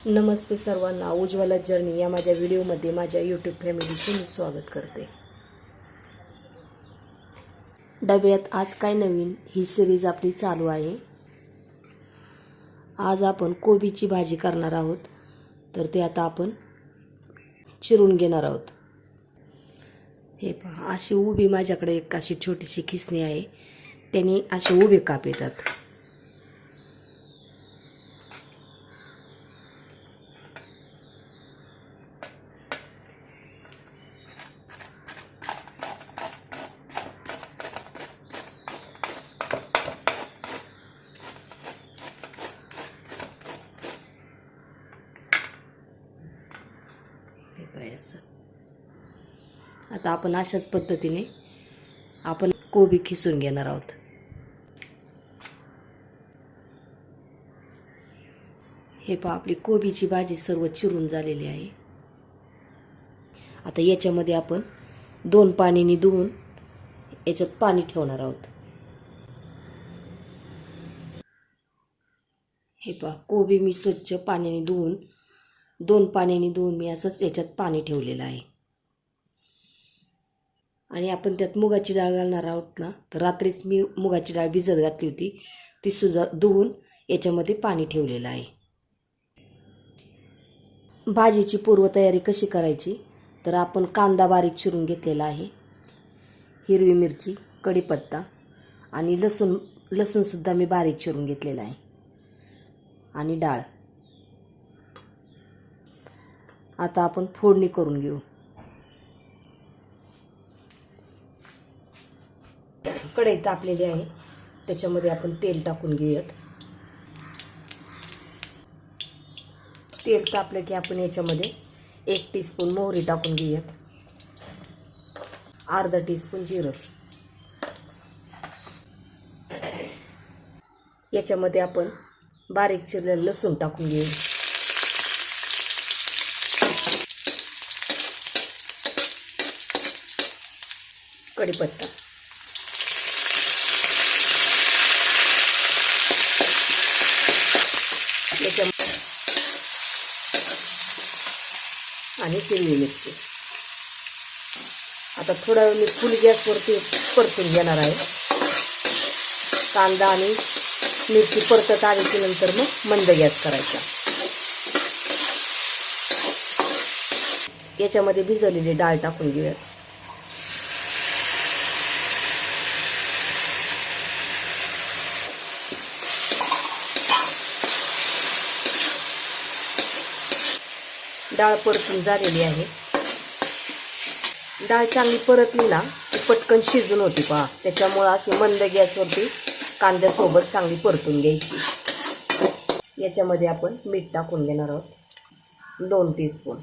नमस्ते सर्वांना, उज्ज्वला जर्नी या माझ्या व्हिडिओमध्ये माझ्या यूट्यूब फॅमिलीचे मी स्वागत करते. डब्यात आज काय नवीन ही सिरीज आपली चालू आहे. आज आपण कोबीची भाजी करणार आहोत. तर ते आता आपण चिरून घेणार आहोत. हे पहा, अशी उभी माझ्याकडे एक अशी छोटीशी खिसणी आहे. त्याने असे उभे काप येतात. आता आपण अशाच पद्धतीने आपण कोबी खिसून घेणार आहोत. हे पहा, आपली कोबीची भाजी सर्व चिरून झालेली आहे. आता याच्यामध्ये आपण 2 पाण्याने धुवून याच्यात पाणी ठेवणार आहोत. हे पहा, कोबी मी स्वच्छ पाण्याने धुवून 2 पाण्याने धुवून मी असंच याच्यात पाणी ठेवलेलं आहे. आणि आपण त्यात मुगाची डाळ घालणार आहोत ना, तर रात्रीच मी मुगाची डाळ भिजत घातली होती. ती सुद्धा धुवून याच्यामध्ये पाणी ठेवलेलं आहे. भाजीची पूर्वतयारी कशी करायची, तर आपण कांदा बारीक चिरून घेतलेला आहे, हिरवी मिरची, कढीपत्ता आणि लसूण सुद्धा मी बारीक चिरून घेतलेला आहे, आणि डाळ. आता आपण फोडणी करून घेऊ. कढई तापलेली आहे, त्याच्यामध्ये आपण तेल टाकून घेऊयात. तेल तापलं की आपण याच्यामध्ये 1 टीस्पून मोहरी टाकून घेऊयात, अर्धा टीस्पून जिरं. याच्यामध्ये आपण बारीक चिरलेलं लसूण टाकून घेऊ. कढीपत्ता, आणि हिरवी मिरची. आता थोडा वेळ मी फुल गॅसवरती परतून घेणार आहे. कांदा आणि मिरची परतत आली की नंतर मग मंद गॅस करायचा. याच्यामध्ये भिजवलेली डाळ टाकून घेऊयात. डाळ परतून झालेली आहे. डाळ चांगली परतली ना की पटकन शिजून होती पहा. त्याच्यामुळे अशी मंद गॅसवरती कांद्यासोबत चांगली परतून घ्यायची. याच्यामध्ये आपण मीठ टाकून घेणार आहोत, 2 टीस्पून,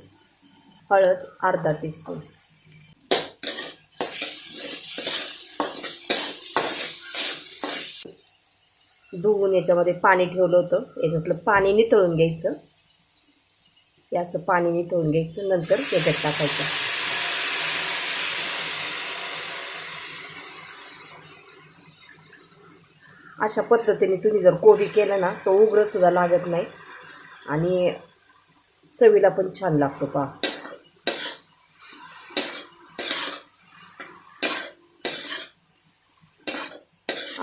हळद अर्धा टीस्पून. धुवून याच्यामध्ये पाणी ठेवलं होतं, याच्यातलं पाणी नितळून घ्यायचं. हे असं पाणी नितळून घ्यायचं, नंतर त्याच्यात टाकायचं. अशा पद्धतीने तुम्ही जर कोबी केलं ना, तो उग्र सुद्धा लागत नाही आणि चवीला पण छान लागतो पहा.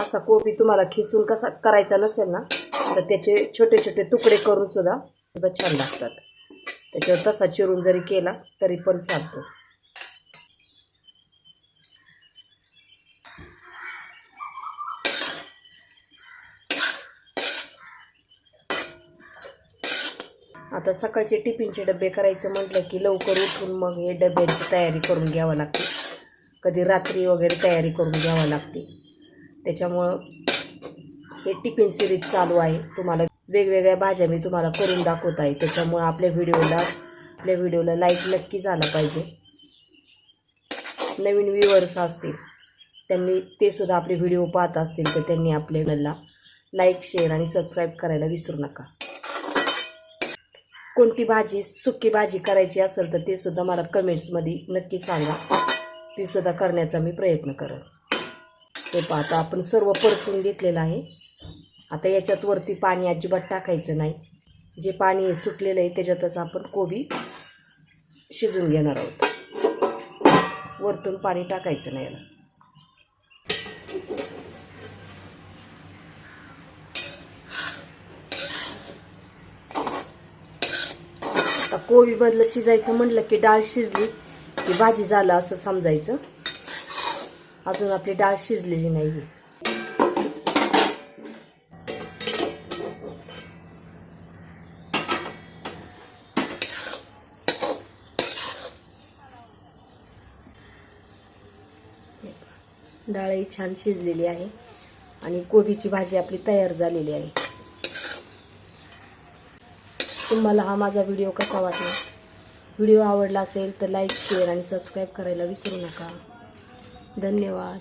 असा कोबी तुम्हाला खिसून कसा करायचा नसेल ना, तर त्याचे छोटे छोटे तुकडे करून सुद्धा छान लागतात. त्याच्यावर तसा चिरून जरी केला तरी पण चालतो. आता सकाळचे टिफिनचे डबे करायचं म्हटलं की लवकर उठून मग हे डब्याची तयारी करून घ्यावं लागते. कधी रात्री वगैरे तयारी करून घ्यावं लागते. त्याच्यामुळं हे टिफिन सिरीज चालू आहे. तुम्हाला वेगवेगळ्या भाज्या मी तुम्हाला करून दाखवत आहे. त्याच्यामुळं आपल्या व्हिडिओला लाईक नक्की झाला पाहिजे. नवीन व्ह्यूअर्स असतील त्यांनी ते सुद्धा आपले व्हिडिओ पाहत असतील तर त्यांनी आपल्याला लाईक, शेअर आणि सबस्क्राईब करायला विसरू नका. कोणती भाजी, सुकी भाजी करायची असेल तर ते सुद्धा मला कमेंट्समध्ये नक्की सांगा. ती सुद्धा करण्याचा मी प्रयत्न करेन. ते पाहता आपण सर्व परतून घेतलेलं आहे. आता याच्यात वरती पाणी अजिबात टाकायचं नाही. जे पाणी सुटलेलं आहे त्याच्यातच आपण कोबी शिजून घेणार आहोत. वरतून पाणी टाकायचं नाही याला. आता कोबीमधलं शिजायचं म्हटलं की डाळ शिजली की भाजी झालं असं समजायचं. अजून आपली डाळ शिजलेली नाही. डाळही छान शिजलेली आहे आणि कोबीची भाजी आपली तयार झालेली आहे. तुम्हाला हा माझा व्हिडिओ कसा वाटला? व्हिडिओ आवडला असेल तर लाईक, शेअर आणि सबस्क्राईब करायला विसरू नका. धन्यवाद.